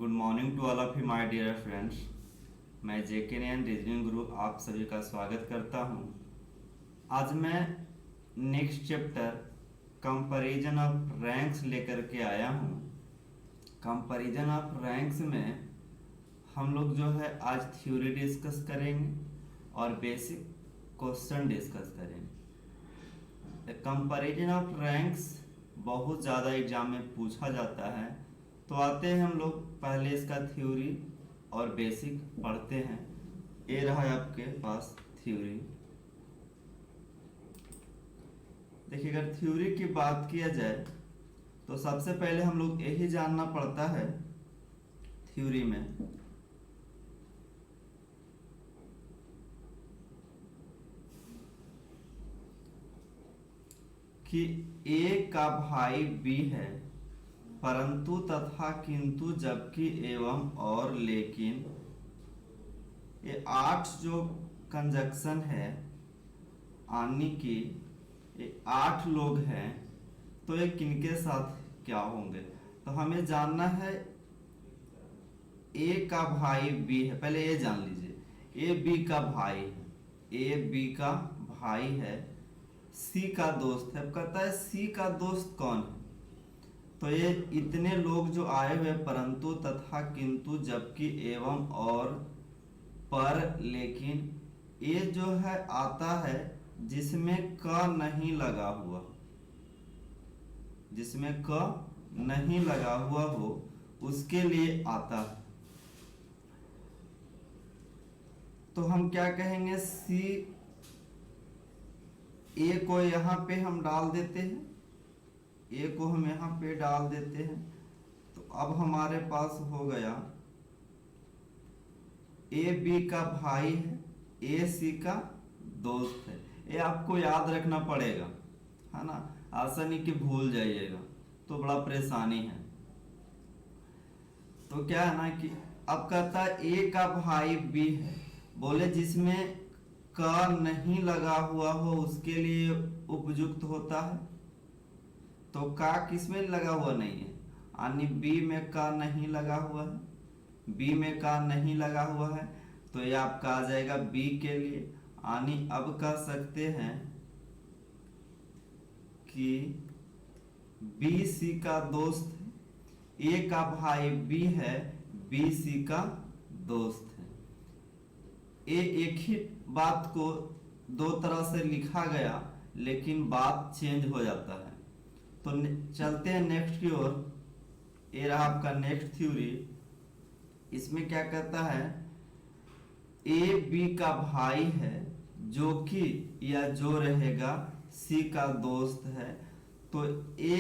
Good morning to all of you my dear friends. मैं JK नैन reasoning गुरु आप सभी का स्वागत करता हूं। आज मैं next chapter comparison of ranks लेकर के आया हूं। कंपैरिजन ऑफ रैंक्स में हम लोग जो है आज थ्योरी डिस्कस करेंगे और बेसिक क्वेश्चन डिस्कस करेंगे। कंपैरिजन ऑफ रैंक्स बहुत ज़्यादा एग्जाम में पूछा जाता है, तो आते हैं हम लोग पहले इसका थ्योरी और बेसिक पढ़ते हैं। ये रहा है आपके पास थ्योरी। देखिए, अगर थ्योरी की बात किया जाए तो सबसे पहले हम लोग यही जानना पड़ता है थ्योरी में कि ए का भाई बी है, परंतु तथा किंतु जबकि एवं और लेकिन, ये 8 जो कंजक्शन है यानी कि ये 8 लोग हैं, तो ये किनके साथ क्या होंगे। तो हमें जानना है ए का भाई बी है। पहले ये जान लीजिए, ए बी का भाई है, ए बी का भाई है, सी का दोस्त है। अब कहता है सी का दोस्त कौन है, तो ये इतने लोग जो आए हुए परंतु तथा किंतु जबकि एवं और पर लेकिन, ये जो है आता है जिसमें क नहीं लगा हुआ, जिसमें क नहीं लगा हुआ हो उसके लिए आता है। तो हम क्या कहेंगे, सी ए को यहां पे हम डाल देते हैं, ए को हम यहाँ पे डाल देते हैं। तो अब हमारे पास हो गया ए बी का भाई है, ए सी का दोस्त है। ये आपको याद रखना पड़ेगा, है ना, ऐसा नहीं कि भूल जाइएगा तो बड़ा परेशानी है। तो क्या है ना कि अब कहता है ए का भाई बी है, बोले जिसमें का नहीं लगा हुआ हो उसके लिए उपयुक्त होता है। तो का किसमें लगा हुआ नहीं है, यानी बी में का नहीं लगा हुआ है, बी में का नहीं लगा हुआ है, तो ये आपका आ जाएगा बी के लिए। यानी अब कह सकते हैं कि बी सी का दोस्त है, ए का भाई बी है, बी सी का दोस्त है। ये एक ही बात को दो तरह से लिखा गया, लेकिन बात चेंज हो जाता है। तो चलते हैं नेक्स्ट की ओर। ये रहा आपका नेक्स्ट थ्योरी। इसमें क्या कहता है, ए बी का भाई है जो कि या जो रहेगा सी का दोस्त है। तो ए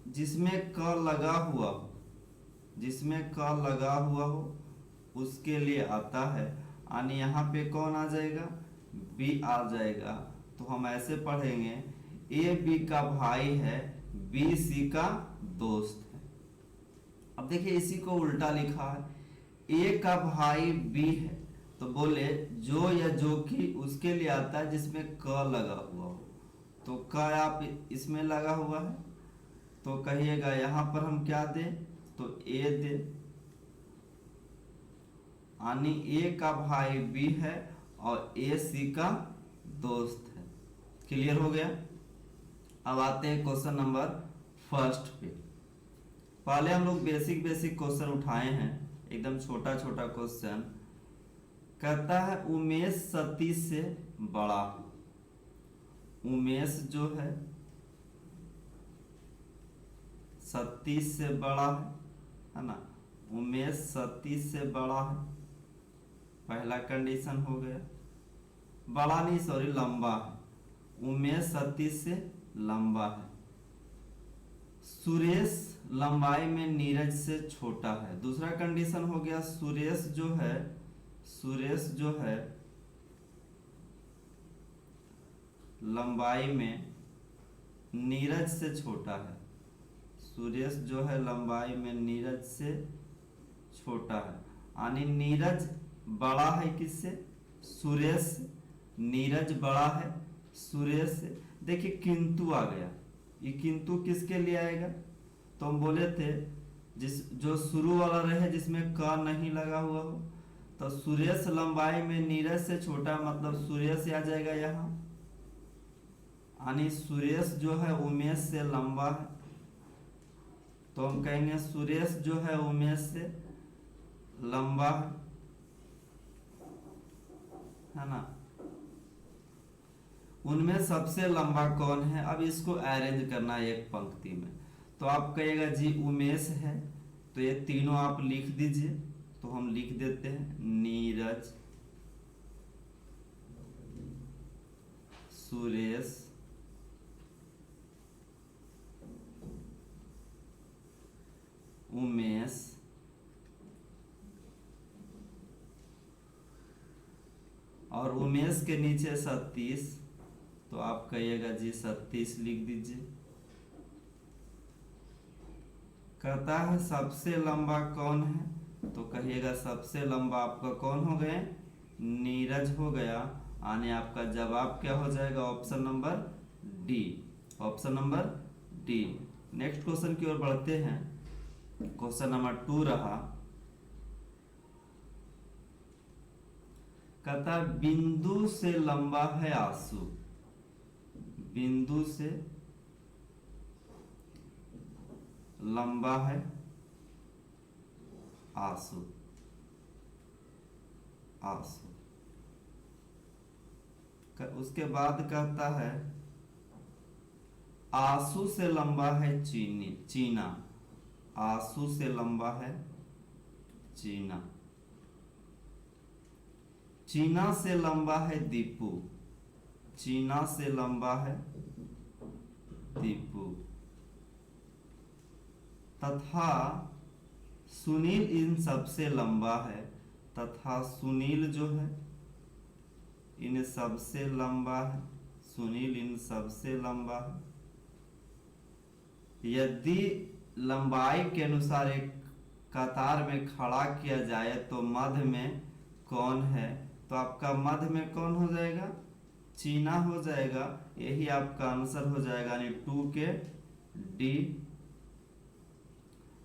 जिसमें क लगा हुआ हो, जिसमें क लगा हुआ हो उसके लिए आता है। यानी यहाँ पे कौन आ जाएगा, बी आ जाएगा। तो हम ऐसे पढ़ेंगे, ए बी का भाई है, बी सी का दोस्त है। अब देखिए इसी को उल्टा लिखा है, ए का भाई बी है, तो बोले जो या जो कि उसके लिए आता है जिसमें क लगा हुआ हो। तो क आप इसमें लगा हुआ है, तो कहिएगा यहाँ पर हम क्या दें, तो ए दे। यानी ए का भाई बी है और ए सी का दोस्त है। क्लियर हो गया। अब आते हैं क्वेश्चन नंबर फर्स्ट पे। पहले हम लोग बेसिक क्वेश्चन उठाए हैं, एकदम छोटा छोटा क्वेश्चन। कहता है उमेश सतीश से बड़ा है। उमेश जो है सतीश से बड़ा है ना, उमेश सतीश से बड़ा है, पहला कंडीशन हो गया। बड़ा नहीं, सॉरी, लंबा है। उमेश सतीश से लंबा है। सुरेश लंबाई में नीरज से छोटा है। दूसरा कंडीशन हो गया, सुरेश जो है लंबाई में नीरज से छोटा है। सुरेश जो है लंबाई में नीरज से छोटा है। यानी नीरज बड़ा है किससे, सुरेश से। नीरज बड़ा है सुरेश से। देखिए किंतु आ गया, ये किंतु किसके लिए आएगा, तो हम बोले थे जो शुरू वाला रहे जिसमें क नहीं लगा हुआ हो, तो सुरेश लंबाई में नीरज से छोटा, मतलब सुरेश आ जाएगा यहाँ, यानी सुरेश जो है उमेश से लंबा है, तो हम कहेंगे सुरेश जो है उमेश से लंबा है ना। उनमें सबसे लंबा कौन है, अब इसको अरेंज करना है एक पंक्ति में। तो आप कहिएगा जी उमेश है, तो ये तीनों आप लिख दीजिए। तो हम लिख देते हैं नीरज, सुरेश, उमेश, और उमेश के नीचे 37, तो आप कहिएगा जी 37 लिख दीजिए। कहता है सबसे लंबा कौन है, तो कहिएगा सबसे लंबा आपका कौन हो गए, नीरज हो गया, यानी आपका जवाब क्या हो जाएगा, option number D, option number D. Next question की ओर बढ़ते हैं। क्वेश्चन नंबर 2 रहा, कहता बिंदु से लंबा है आंसू, बिंदु से लंबा है आंसू, आंसू। उसके बाद कहता है आंसू से लंबा है चीनी, चीना, आंसू से लंबा है चीना, चीना से लंबा है दीपू, चीना से लंबा है दीपू, तथा सुनील इन सबसे लंबा है, तथा सुनील जो है इन सबसे लंबा है, सुनील इन सबसे लंबा है। यदि लंबाई के अनुसार एक कतार में खड़ा किया जाए तो मध्य में कौन है, तो आपका मध्य में कौन हो जाएगा, चीना हो जाएगा। यही आपका आंसर हो जाएगा, यानी 2 के डी।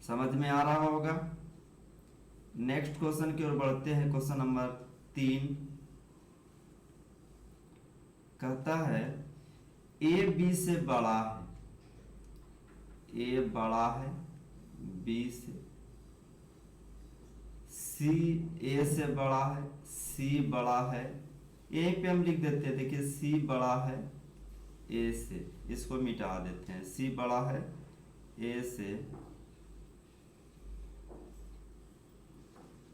समझ में आ रहा होगा। नेक्स्ट क्वेश्चन की ओर बढ़ते हैं। क्वेश्चन नंबर 3 कहता है ए बी से बड़ा है, ए बड़ा है बी से, सी ए से बड़ा है, सी बड़ा है, यहीं पे हम लिख देते हैं, देखिए सी बड़ा है ए से, इसको मिटा देते हैं, सी बड़ा है ए से।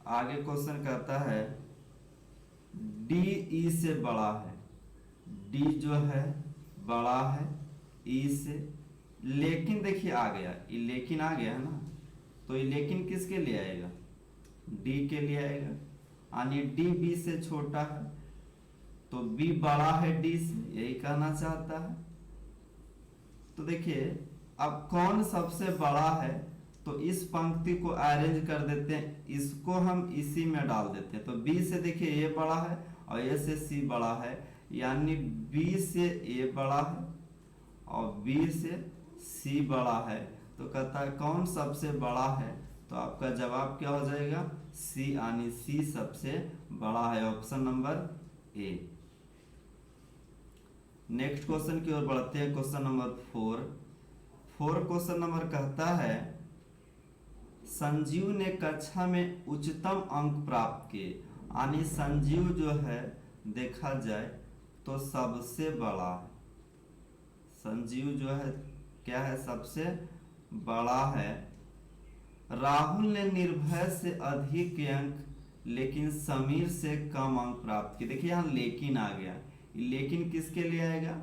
आगे क्वेश्चन कहता है डी ई से बड़ा है, डी जो है बड़ा है ई से, लेकिन देखिए आ गया, ये लेकिन आ गया है ना, तो ये लेकिन किसके लिए आएगा, डी के लिए आएगा, यानी डी बी से छोटा है, तो बी बड़ा है डी से, यही कहना चाहता है। तो देखिए अब कौन सबसे बड़ा है, तो इस पंक्ति को अरेंज कर देते हैं, इसको हम इसी में डाल देते हैं। तो बी से देखिए ए बड़ा है और ए से सी बड़ा है, यानी बी से ए बड़ा है और बी से सी बड़ा है। तो कहता है कौन सबसे बड़ा है, तो आपका जवाब क्या हो जाएगा, सी, यानी सी सबसे बड़ा है, option number A. Next question की ओर बढ़ते हैं। क्वेश्चन नंबर 4 क्वेश्चन नंबर कहता है संजीव ने कक्षा में उच्चतम अंक प्राप्त किए, यानी संजीव जो है देखा जाए तो सबसे बड़ा है, संजीव जो है क्या है, सबसे बड़ा है। राहुल ने निर्भय से अधिक अंक लेकिन समीर से कम अंक प्राप्त किए। देखिए यहाँ लेकिन आ गया, लेकिन किसके लिए आएगा,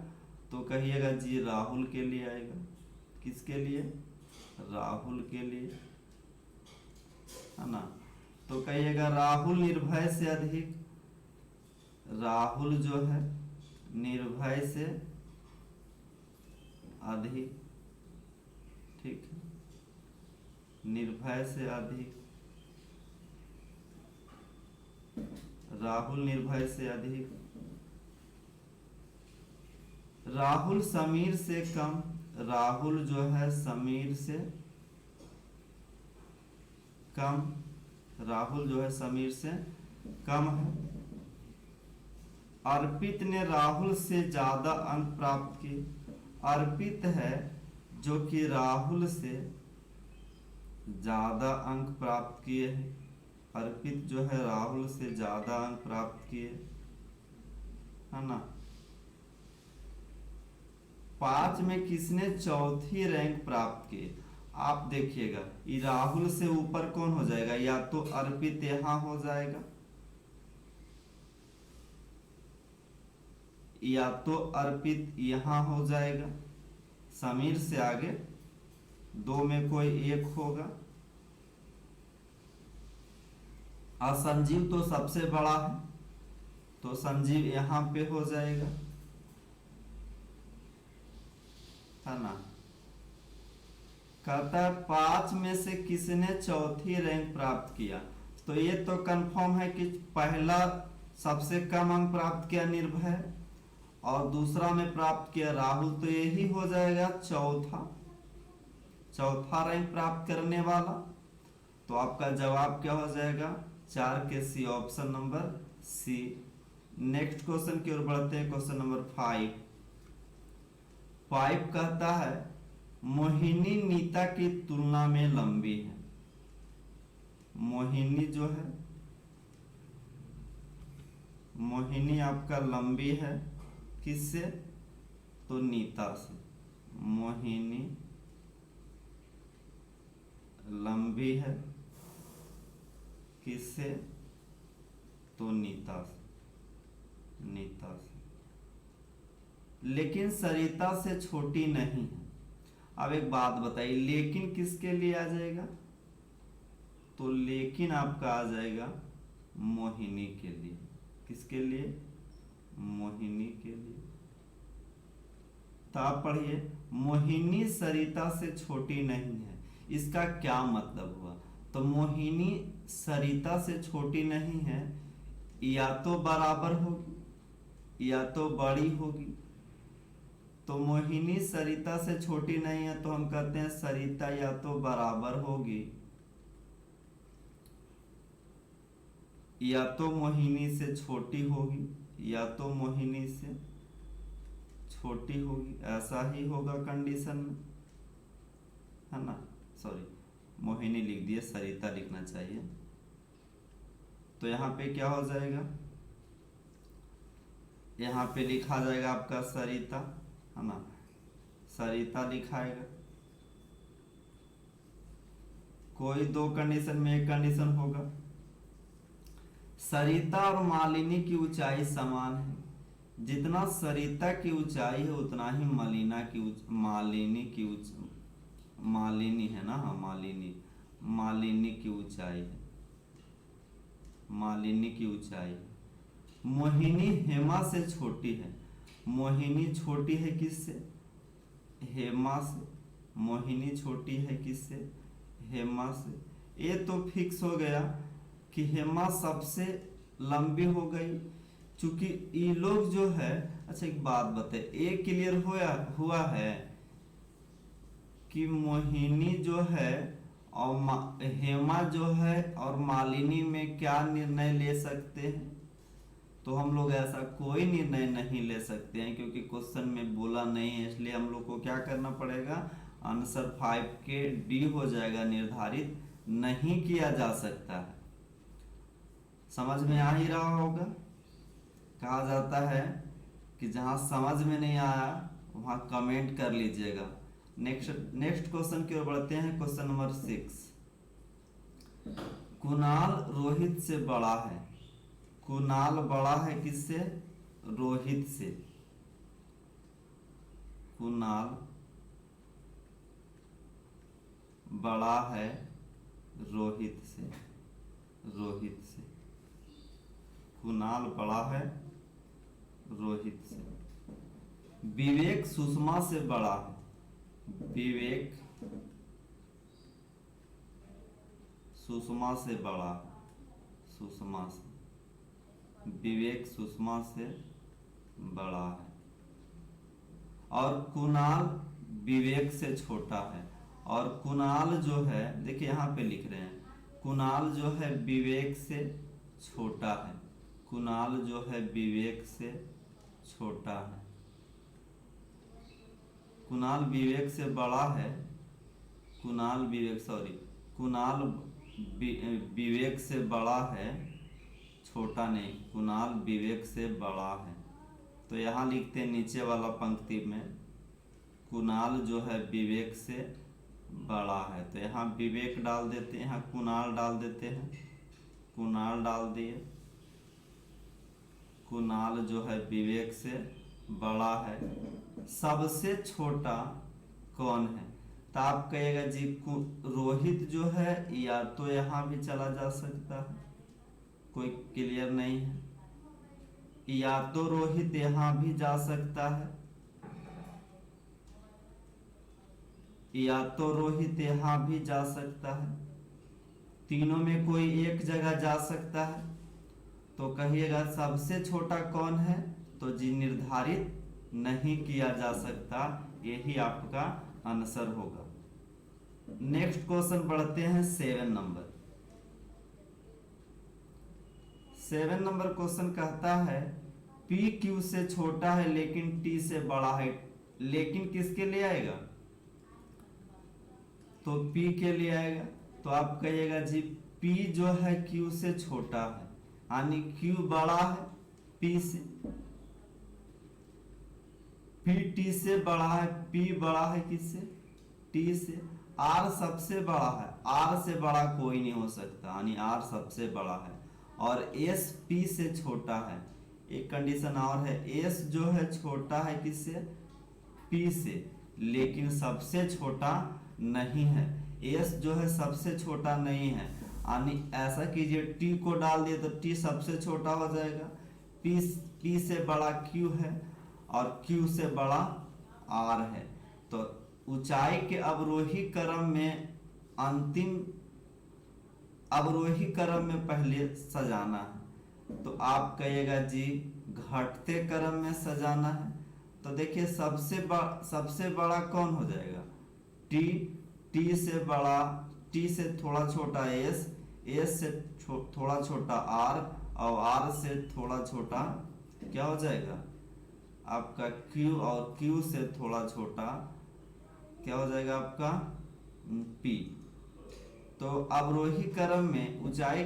तो कहिएगा जी राहुल के लिए आएगा। किसके लिए, राहुल के लिए, है ना। तो कहिएगा राहुल निर्भय से अधिक, राहुल जो है निर्भय से अधिक, ठीक है, निर्भय से अधिक, राहुल निर्भय से अधिक। राहुल समीर से कम, राहुल जो है समीर से कम, राहुल जो है समीर से कम है। अर्पित ने राहुल से ज्यादा अंक प्राप्त किए। अर्पित है जो कि राहुल से ज्यादा अंक प्राप्त किए हैं। अर्पित जो है राहुल से ज्यादा अंक प्राप्त किए, है ना। 5 में किसने चौथी रैंक प्राप्त की? आप देखिएगा ये राहुल से ऊपर कौन हो जाएगा, या तो अर्पित यहां हो जाएगा, या तो अर्पित यहां हो जाएगा, समीर से आगे 2 में कोई एक होगा, और संजीव तो सबसे बड़ा है तो संजीव यहां पे हो जाएगा, है ना। कहता है 5 में से किसने चौथी रैंक प्राप्त किया? तो ये तो कंफर्म है कि पहला सबसे कम अंक प्राप्त किया निर्भय, और दूसरा में प्राप्त किया राहुल, तो यही हो जाएगा चौथा रैंक प्राप्त करने वाला। तो आपका जवाब क्या हो जाएगा? 4 के C, option number C. Next question की ओर बढ़ते हैं, क्वेश्चन नंबर 5 कहता है मोहिनी नीता की तुलना में लंबी है। मोहिनी जो है, मोहिनी आपका लंबी है किससे? तो नीता से। मोहिनी लंबी है किससे? तो नीता से। लेकिन सरिता से छोटी नहीं है। अब एक बात बताइए, लेकिन किसके लिए आ जाएगा? तो लेकिन आपका आ जाएगा मोहिनी के लिए। किसके लिए? मोहिनी के लिए। तो आप पढ़िए, मोहिनी सरिता से छोटी नहीं है, इसका क्या मतलब हुआ? तो मोहिनी सरिता से छोटी नहीं है, या तो बराबर होगी या तो बड़ी होगी। तो मोहिनी सरिता से छोटी नहीं है तो हम कहते हैं सरिता या तो बराबर होगी या तो मोहिनी से छोटी होगी, या तो मोहिनी से छोटी होगी, ऐसा ही होगा कंडीशन में, है ना। सॉरी, मोहिनी लिख दिए, सरिता लिखना चाहिए। तो यहाँ पे क्या हो जाएगा? यहाँ पे लिखा जाएगा आपका सरिता, है ना, सरिता लिखाएगा। कोई 2 कंडीशन में एक कंडीशन होगा। सरिता और मालिनी की ऊंचाई समान है। जितना सरिता की ऊंचाई है उतना ही मालिनी है ना, हाँ मालिनी की ऊंचाई है। मालिनी की ऊंचाई। मोहिनी हेमा से छोटी है। मोहिनी छोटी है किससे? हेमा से। मोहिनी छोटी है किससे? हेमा से। ये तो फिक्स हो गया कि हेमा सबसे लंबी हो गई, चूंकि ये लोग जो है। अच्छा एक बात बताए, ये क्लियर हुआ है कि मोहिनी जो है और हेमा जो है और मालिनी में क्या निर्णय ले सकते हैं? तो हम लोग ऐसा कोई निर्णय नहीं ले सकते हैं, क्योंकि क्वेश्चन में बोला नहीं है। इसलिए हम लोग को क्या करना पड़ेगा? आंसर 5 के डी हो जाएगा, निर्धारित नहीं किया जा सकता है। समझ में आ ही रहा होगा। कहा जाता है कि जहां समझ में नहीं आया वहां कमेंट कर लीजिएगा। नेक्स्ट क्वेश्चन की ओर बढ़ते हैं, क्वेश्चन नंबर 6। कुणाल रोहित से बड़ा है। कुणाल बड़ा है किससे? रोहित से। कुणाल बड़ा है रोहित से। कुणाल बड़ा है रोहित से। विवेक सुषमा से बड़ा है। विवेक सुषमा से बड़ा है। विवेक सुषमा से बड़ा है। और कुणाल विवेक से छोटा है। और कुणाल जो है, देखिए यहाँ पे लिख रहे हैं कुणाल जो है विवेक से छोटा है, कुणाल जो है विवेक से छोटा है, कुणाल विवेक से बड़ा है, कुणाल विवेक कुणाल विवेक से बड़ा है, छोटा नहीं, कुणाल विवेक से बड़ा है। तो यहाँ लिखते हैं नीचे वाला पंक्ति में कुणाल जो है विवेक से बड़ा है, तो यहाँ विवेक डाल देते हैं, यहाँ कुणाल डाल देते हैं, कुणाल डाल दिए, कुणाल जो है विवेक से बड़ा है। सबसे छोटा कौन है? तो आप कहिएगा जी रोहित जो है, या तो यहाँ भी चला जा सकता है, कोई क्लियर नहीं है, या तो रोहित यहाँ भी जा सकता है, या तो रोहित यहाँ भी जा सकता है, तीनों में कोई एक जगह जा सकता है। तो कहिएगा सबसे छोटा कौन है? तो जी निर्धारित नहीं किया जा सकता, यही आपका आंसर होगा। नेक्स्ट क्वेश्चन बढ़ते हैं 7 नंबर। 7 नंबर क्वेश्चन कहता है P Q से छोटा है लेकिन T से बड़ा है, लेकिन किसके लिए आएगा? तो P के लिए आएगा। तो आप कहिएगा जी P जो है Q से छोटा है, यानी Q बड़ा है P से, P T से बड़ा है, P बड़ा है किससे? T से। R सबसे बड़ा है, R से बड़ा कोई नहीं हो सकता, यानी R सबसे बड़ा है, और S P से छोटा है। एक कंडीशन और है, S जो है छोटा है किससे? P से, लेकिन सबसे छोटा नहीं है। S जो है सबसे छोटा नहीं है, यानी ऐसा कीजिए T को डाल दिए तो T सबसे छोटा हो जाएगा, P से बड़ा Q है और Q से बड़ा R है। तो ऊंचाई के अवरोही क्रम में अंतिम अवरोही क्रम में पहले सजाना है, तो आप कहिएगा जी घटते क्रम में सजाना है। तो देखिए सबसे बड़ा कौन हो जाएगा? T से बड़ा, T से थोड़ा छोटा S से थोड़ा छोटा R, और R से थोड़ा छोटा क्या हो जाएगा आपका Q, और Q से थोड़ा छोटा क्या हो जाएगा आपका P। तो अवरोही क्रम में ऊंचाई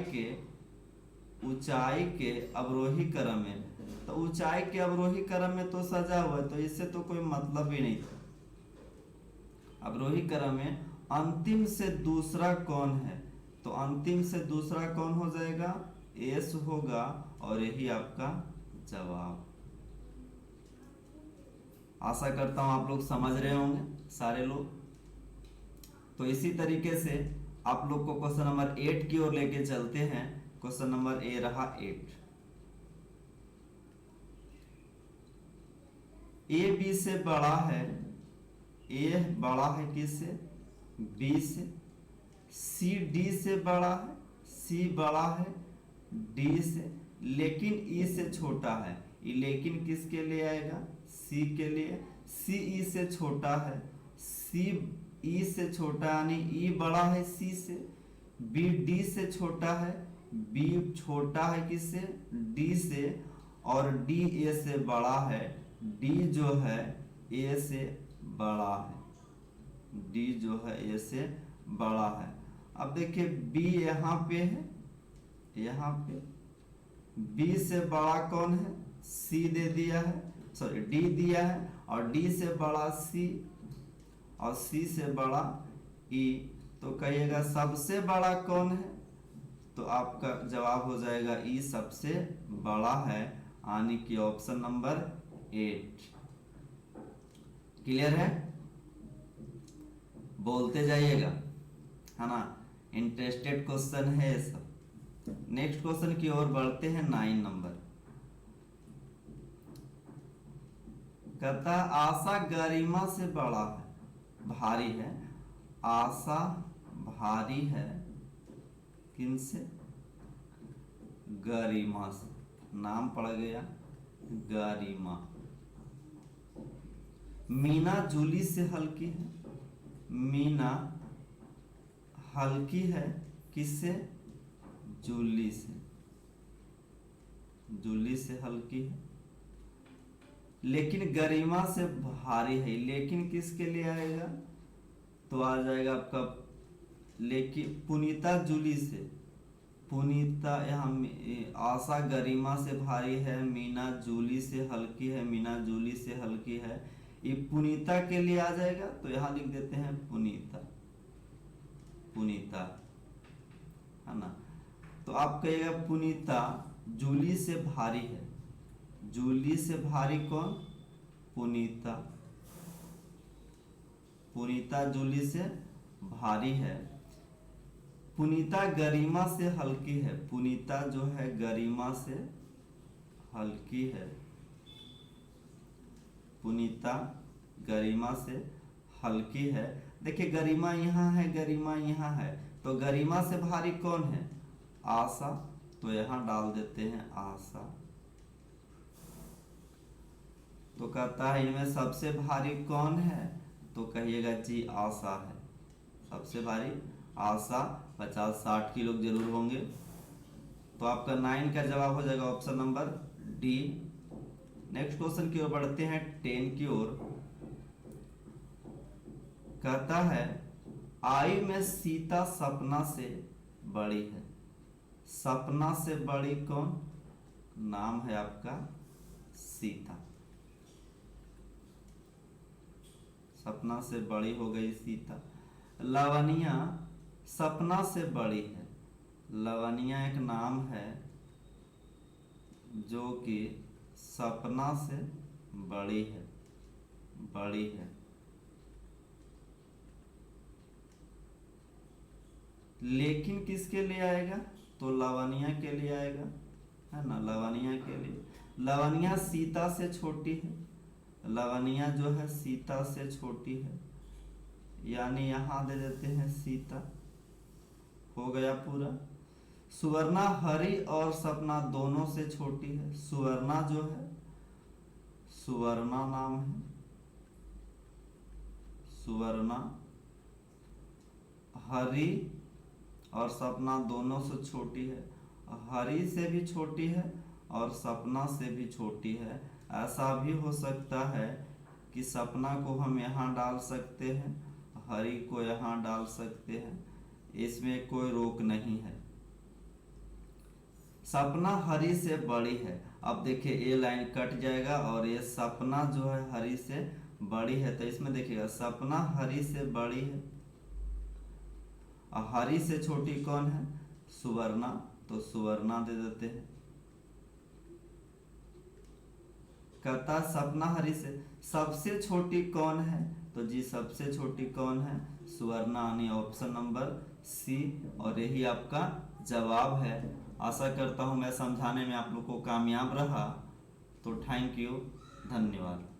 के अवरोही क्रम में, तो ऊंचाई के अवरोही क्रम में तो सजा हुआ है, तो इससे तो कोई मतलब ही नहीं था। अवरोही क्रम में अंतिम से दूसरा कौन है? तो अंतिम से दूसरा कौन हो जाएगा? S होगा, और यही आपका जवाब। आशा करता हूं आप लोग समझ रहे होंगे सारे लोग। तो इसी तरीके से आप लोग को क्वेश्चन नंबर 8 की ओर लेके चलते हैं। क्वेश्चन नंबर ए रहा 8। ए बी से बड़ा है, ए बड़ा है किससे? बी से। सी डी से बड़ा है, सी बड़ा है डी से, लेकिन ई से छोटा है। लेकिन किसके लिए आएगा? सी के लिए। सी ई से छोटा है, सी ई से छोटा, यानी ई बड़ा है सी से। बी डी से छोटा है, बी छोटा है किससे? डी से। और डी ए से बड़ा है, डी जो है ए से बड़ा है, डी जो है ए से बड़ा है। अब देखिए बी यहाँ पे है, यहाँ पे बी से बड़ा कौन है? सी दे दिया है, सॉरी डी दिया है, और डी से बड़ा सी, और सी से बड़ा ई। तो कहिएगा सबसे बड़ा कौन है? तो आपका जवाब हो जाएगा ई सबसे बड़ा है, यानी कि ऑप्शन नंबर 8। क्लियर है? बोलते जाइएगा, है ना, इंटरेस्टेड क्वेश्चन है ये सब। नेक्स्ट क्वेश्चन की ओर बढ़ते हैं 9 नंबर। कहता है आशा गरिमा से बड़ा है, भारी है। आशा भारी है किनसे? गरिमा से। नाम पड़ गया गरिमा। मीना जूली से हल्की है, मीना हल्की है किससे? जूली से। जूली से हल्की है, लेकिन गरिमा से भारी है। लेकिन किसके लिए आएगा? तो आ जाएगा आपका, लेकिन पुनीता जूली से। पुनीता यहाँ आशा गरिमा से भारी है, मीना जूली से हल्की है, मीना जूली से हल्की है। ये पुनीता के लिए आ जाएगा, तो यहाँ लिख देते हैं पुनीता। पुनीता है ना। तो आप कहिएगा पुनीता जूली से भारी है। जूली से भारी कौन? पुनीता। पुनीता जूली से भारी है। पुनीता गरिमा से हल्की है। पुनीता जो है गरिमा से हल्की है। पुनीता गरिमा से हल्की है। देखिए गरिमा यहाँ है, गरिमा यहाँ है, तो गरिमा से भारी कौन है? आशा। तो यहाँ डाल देते हैं आशा। तो कहता है इनमें सबसे भारी कौन है? तो कहिएगा जी आशा है। सबसे भारी आशा। 50-60 किलो जरूर होंगे। तो आपका 9 का जवाब हो जाएगा option number D. Next question की ओर बढ़ते हैं, 10 की ओर। कहता है आयु में सीता सपना से बड़ी है। सपना से बड़ी कौन? नाम है आपका सीता। सपना से बड़ी हो गई सीता। लवनिया सपना से बड़ी है। लवनिया एक नाम है जो कि सपना से बड़ी है। बड़ी है। लेकिन किसके लिए आएगा? तो लवनिया के लिए आएगा, है ना। लवनिया के लिए। लवनिया सीता से छोटी है। लवनिया जो है सीता से छोटी है, यानी यहां दे देते हैं सीता। हो गया पूरा। सुवर्णा हरि और सपना दोनों से छोटी है। सुवर्णा जो है, सुवर्णा नाम है। सुवर्णा हरि और सपना दोनों से छोटी है। हरि से भी छोटी है और सपना से भी छोटी है। ऐसा भी हो सकता है कि सपना को हम यहाँ डाल सकते हैं, हरि को यहाँ डाल सकते हैं, इसमें कोई रोक नहीं है। सपना हरि से बड़ी है। अब देखिए ये लाइन कट जाएगा और ये सपना जो है हरि से बड़ी है, तो इसमें देखिएगा सपना हरि से बड़ी है और हरि से छोटी कौन है? सुवर्णा। तो सुवर्णा दे देते हैं। कहता सपना हरि से सबसे छोटी कौन है? तो जी सबसे छोटी कौन है? सुवर्णा, यानी ऑप्शन नंबर सी। और यही आपका जवाब है। आशा करता हूं मैं समझाने में आप लोग को कामयाब रहा। तो थैंक यू, धन्यवाद।